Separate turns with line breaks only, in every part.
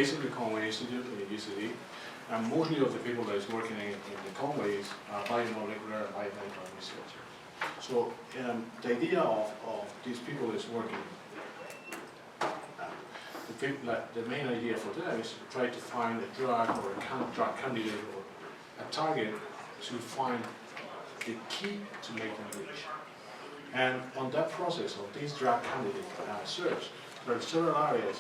based in the Conway Institute in UCD, and mostly of the people that is working in the Conway is biomolecular and biomedical researchers. So the idea of these people is working. The main idea for them is to try to find a drug or a drug candidate or a target to find the key to make them rich. And on that process of this drug candidate search, there are several areas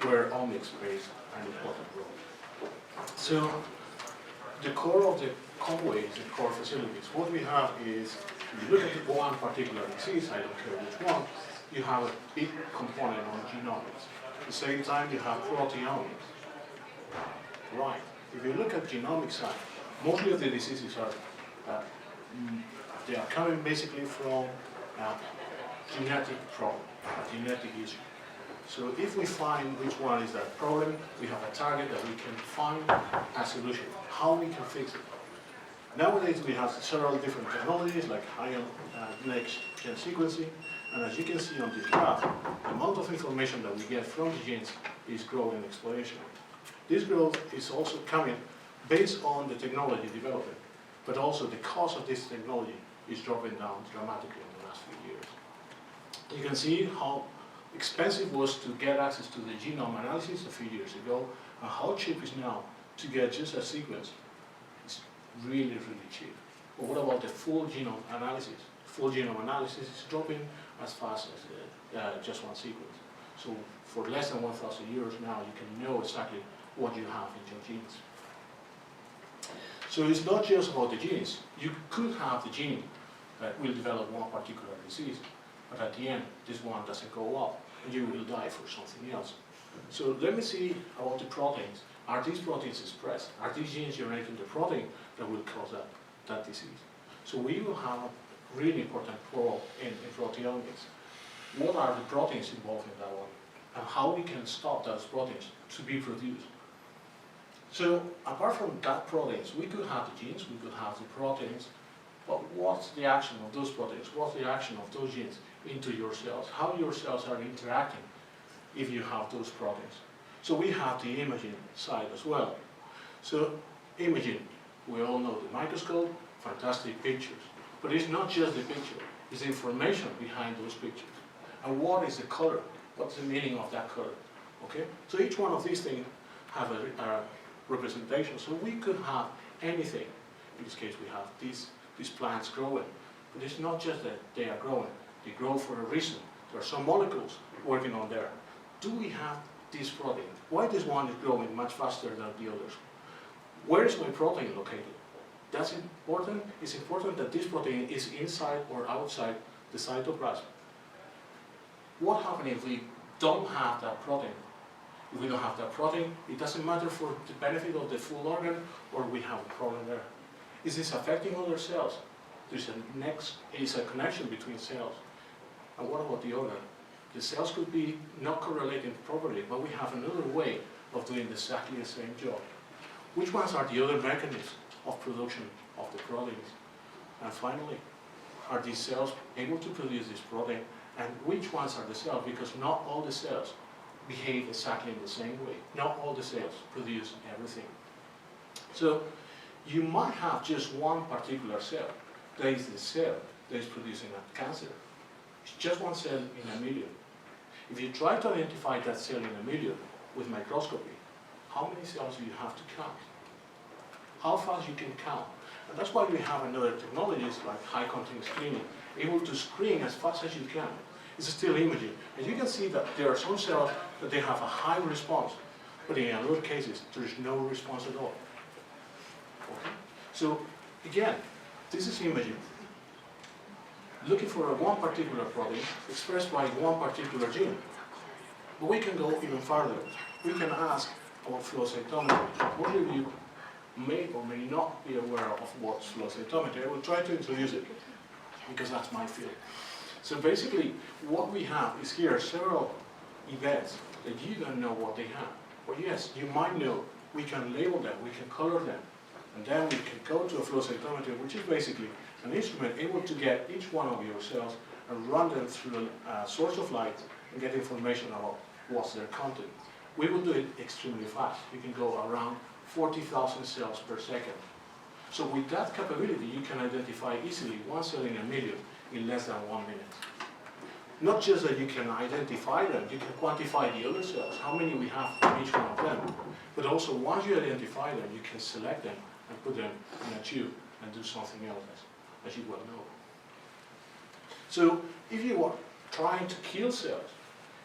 where omics plays an important role. So the core of the Conway, the core facilities, what we have is, if you look at one particular disease, I don't care which one, you have a big component on genomics. At the same time, you have proteomics. Right. If you look at genomic side, mostly of the diseases are they are coming basically from a genetic problem, a genetic issue. So if we find which one is that problem, we have a target that we can find a solution, how we can fix it. Nowadays we have several different technologies like high-end next-gen sequencing, and as you can see on this graph, the amount of information that we get from the genes is growing exponentially. This growth is also coming based on the technology development, but also the cost of this technology is dropping down dramatically in the last few years. You can see how expensive it was to get access to the genome analysis a few years ago, and how cheap it is now to get just a sequence. It's really, really cheap. But what about the full genome analysis? Full genome analysis is dropping as fast as just one sequence. So for less than 1,000 euros now, you can know exactly what you have in your genes. So it's not just about the genes. You could have the gene that will develop one particular disease, but at the end, this one doesn't go up, and you will die for something else. So let me see about the proteins. Are these proteins expressed? Are these genes generating the protein that will cause that disease? So we will have a really important role in proteomics. What are the proteins involved in that one? And how we can stop those proteins to be produced? So apart from that proteins, we could have the genes, we could have the proteins, but what's the action of those proteins? What's the action of those genes into your cells? How your cells are interacting if you have those proteins? So we have the imaging side as well. So imaging, we all know the microscope, fantastic pictures. But it's not just the picture, it's the information behind those pictures. And what is the color? What's the meaning of that color? Okay? So each one of these things have a representation. So we could have anything. In this case, we have these plants growing. But it's not just that they are growing. They grow for a reason. There are some molecules working on there. Do we have this protein? Why this one is growing much faster than the others? Where is my protein located? That's important. It's important that this protein is inside or outside the cytoplasm. What happens if we don't have that protein? If we don't have that protein, it doesn't matter for the benefit of the full organ, or we have a problem there. Is this affecting other cells? There's a connection between cells. And what about the organ? The cells could be not correlating properly, but we have another way of doing exactly the same job. Which ones are the other mechanisms of production of the proteins? And finally, are these cells able to produce this protein? And which ones are the cells? Because not all the cells behave exactly in the same way. Not all the cells produce everything. So you might have just one particular cell. That is the cell that is producing a cancer. It's just one cell in a million. If you try to identify that cell in a million with microscopy, how many cells do you have to count? How fast you can count? And that's why we have another technologies like high content screening, able to screen as fast as you can. It's still imaging. And you can see that there are some cells that they have a high response, but in other cases, there is no response at all. Okay? So again, this is imaging. Looking for one particular protein expressed by one particular gene. But we can go even further. We can ask about flow cytometry. Most of you may or may not be aware of what's flow cytometry. I will try to introduce it because that's my field. So basically, what we have is here several events that you don't know what they have. But yes, you might know. We can label them, we can color them, and then we can go to a flow cytometer, which is basically an instrument able to get each one of your cells and run them through a source of light and get information about what's their content. We will do it extremely fast. You can go around 40,000 cells per second. So with that capability, you can identify easily one cell in a million in less than 1 minute. Not just that you can identify them, you can quantify the other cells, how many we have from each one of them. But also, once you identify them, you can select them and put them in a tube and do something else, as you well know. So, if you are trying to kill cells,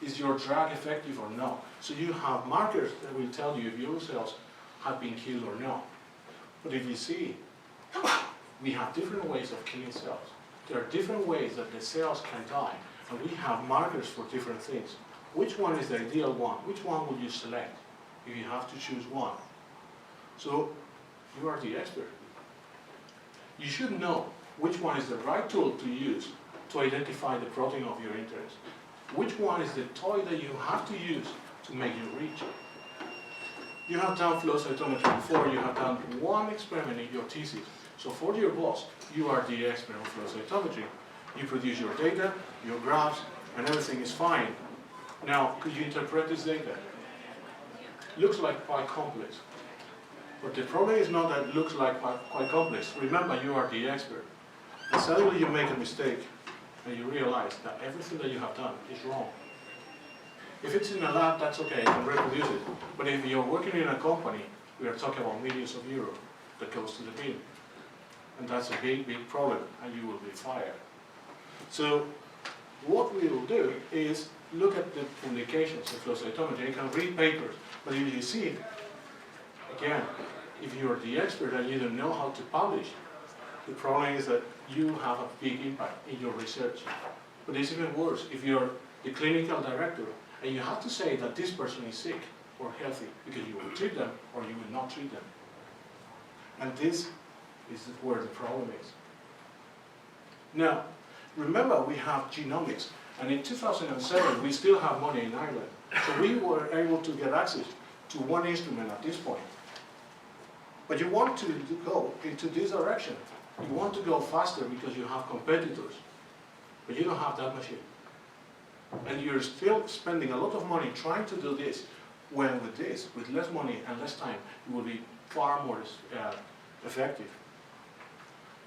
is your drug effective or not? So you have markers that will tell you if your cells have been killed or not. But if you see, we have different ways of killing cells. There are different ways that the cells can die, and we have markers for different things. Which one is the ideal one? Which one would you select if you have to choose one? So you are the expert. You should know which one is the right tool to use to identify the protein of your interest. Which one is the toy that you have to use to make you rich? You have done flow cytometry before, you have done one experiment in your thesis. So for your boss, you are the expert of flow cytometry. You produce your data, your graphs, and everything is fine. Now, could you interpret this data? Looks like quite complex. But the problem is not that it looks like quite complex. Remember, you are the expert. And suddenly you make a mistake, and you realize that everything that you have done is wrong. If it's in a lab, that's okay, you can reproduce it. But if you're working in a company, we are talking about millions of euros that goes to the bin. And that's a big, big problem, and you will be fired. So what we will do is look at the publications of flow cytometry. You can read papers, but if you see, again, if you're the expert and you don't know how to publish, the problem is that you have a big impact in your research. But it's even worse if you're the clinical director and you have to say that this person is sick or healthy because you will treat them or you will not treat them. And this is where the problem is. Now, remember we have genomics, and in 2007 we still have money in Ireland. So we were able to get access to one instrument at this point. But you want to go into this direction. You want to go faster because you have competitors, but you don't have that machine. And you're still spending a lot of money trying to do this, when with this, with less money and less time, you will be far more effective.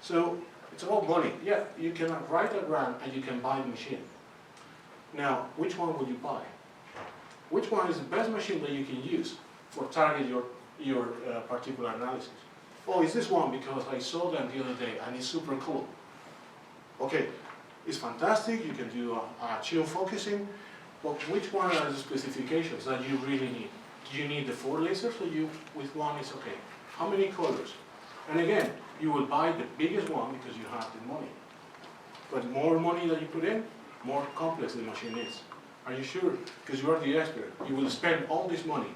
So it's about money. Yeah, you can write a grant and you can buy the machine. Now, which one will you buy? Which one is the best machine that you can use for target your particular analysis? Oh, it's this one because I saw them the other day and it's super cool. Okay, it's fantastic, you can do a tune focusing, but which one are the specifications that you really need? Do you need the 4 lasers or with one is okay? How many colors? And again, you will buy the biggest one because you have the money. But the more money that you put in, more complex the machine is. Are you sure? Because you are the expert. You will spend all this money.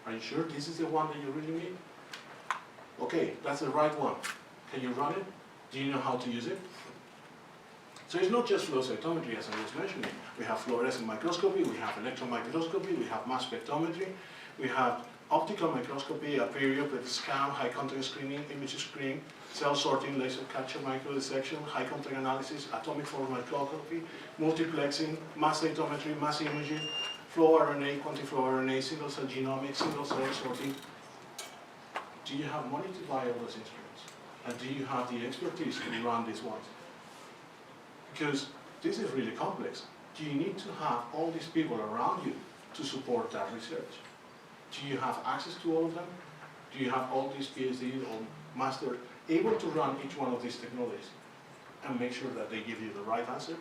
Are you sure this is the one that you really need? Okay, that's the right one. Can you run it? Do you know how to use it? So it's not just flow cytometry, as I was mentioning. We have fluorescent microscopy, we have electron microscopy, we have mass spectrometry, we have optical microscopy, a period with scan, high contact screening, image screening, cell sorting, laser capture, microdissection, high contact analysis, atomic form microscopy, multiplexing, mass cytometry, mass imaging, flow RNA, quanti-flow RNA, single cell genomics, single cell sorting. Do you have money to buy all those instruments? And do you have the expertise to run these ones? Because this is really complex. Do you need to have all these people around you to support that research? Do you have access to all of them? Do you have all these PhDs or masters able to run each one of these technologies and make sure that they give you the right answer?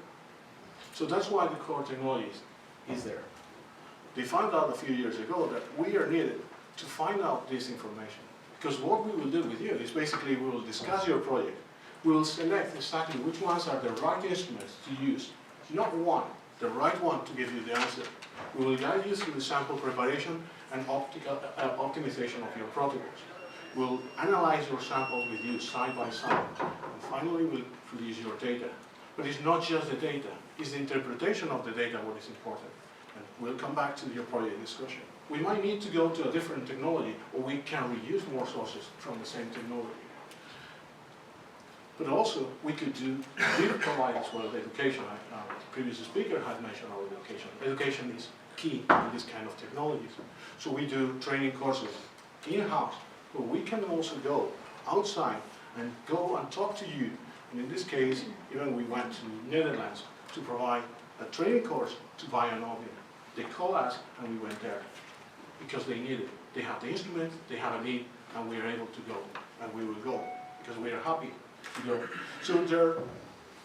So that's why the core technology is there. They found out a few years ago that we are needed to find out this information. Because what we will do with you is basically we will discuss your project. We will select exactly which ones are the right instruments to use. Not one, the right one to give you the answer. We will guide you through the sample preparation and optimization of your protocols. We'll analyze your samples with you side by side. And finally, we'll produce your data. But it's not just the data, it's the interpretation of the data what is important. And we'll come back to your project discussion. We might need to go to a different technology, or we can reuse more sources from the same technology. But also, we could provide as well education previous speaker had mentioned about education. Education is key in this kind of technologies. So we do training courses in-house, but we can also go outside and go and talk to you. And in this case, even we went to Netherlands to provide a training course to buy an oven. They called us and we went there because they need it. They have the instrument, they have a need, and we are able to go, and we will go because we are happy to go. So there are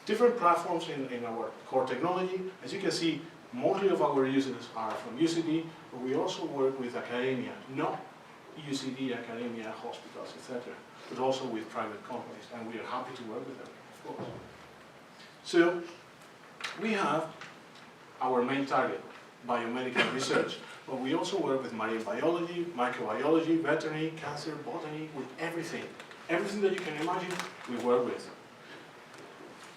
different platforms in our core technology. As you can see, mostly of our users are from UCD, but we also work with academia, not UCD, academia, hospitals, etc., but also with private companies, and we are happy to work with them, of course. So we have our main target, biomedical research, but we also work with marine biology, microbiology, veterinary, cancer, botany, with everything. Everything that you can imagine, we work with.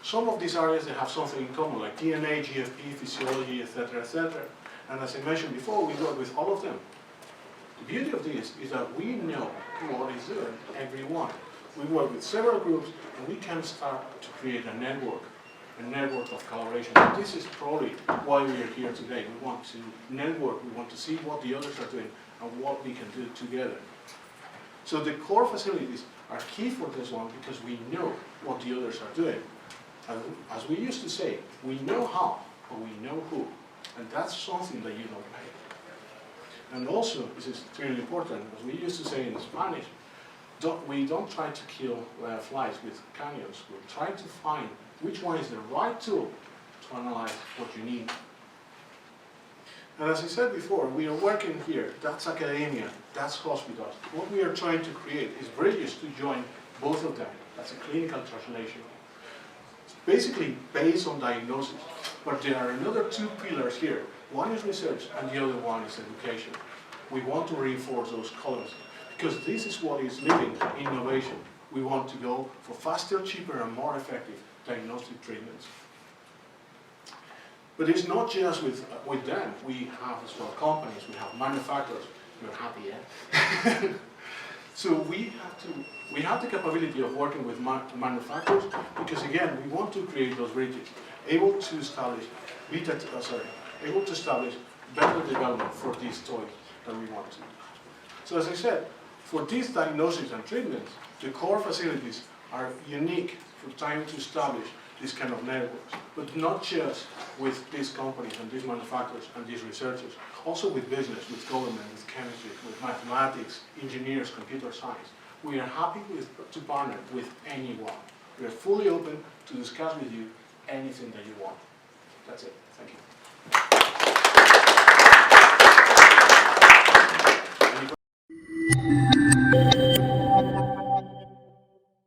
Some of these areas, they have something in common, like DNA, GFP, physiology, etc., etc. And as I mentioned before, we work with all of them. The beauty of this is that we know what is doing, everyone. We work with several groups, and we can start to create a network of collaboration. And this is probably why we are here today. We want to network, we want to see what the others are doing, and what we can do together. So the core facilities are key for this one, because we know what the others are doing. As we used to say, we know how, but we know who. And that's something that you don't pay. And also, this is extremely important, as we used to say in Spanish, we don't try to kill flies with canyons. We try to find which one is the right tool to analyze what you need. And as I said before, we are working here. That's academia, that's hospitals. What we are trying to create is bridges to join both of them. That's a clinical translation. It's basically based on diagnosis, but there are another two pillars here. One is research, and the other one is education. We want to reinforce those colors, because this is what is leading innovation. We want to go for faster, cheaper, and more effective diagnostic treatments. But it's not just with them. We have as well companies, we have manufacturers. You're happy, yeah? So we have the capability of working with manufacturers, because again, we want to create those bridges, able to establish better development for these toys that we want to. So as I said, for these diagnoses and treatments, the core facilities are unique for trying to establish this kind of networks, but not just with these companies and these manufacturers and these researchers, also with business, with government, with chemistry, with mathematics, engineers, computer science. We are happy to partner with anyone. We are fully open to discuss with you anything that you want. That's it. Thank you.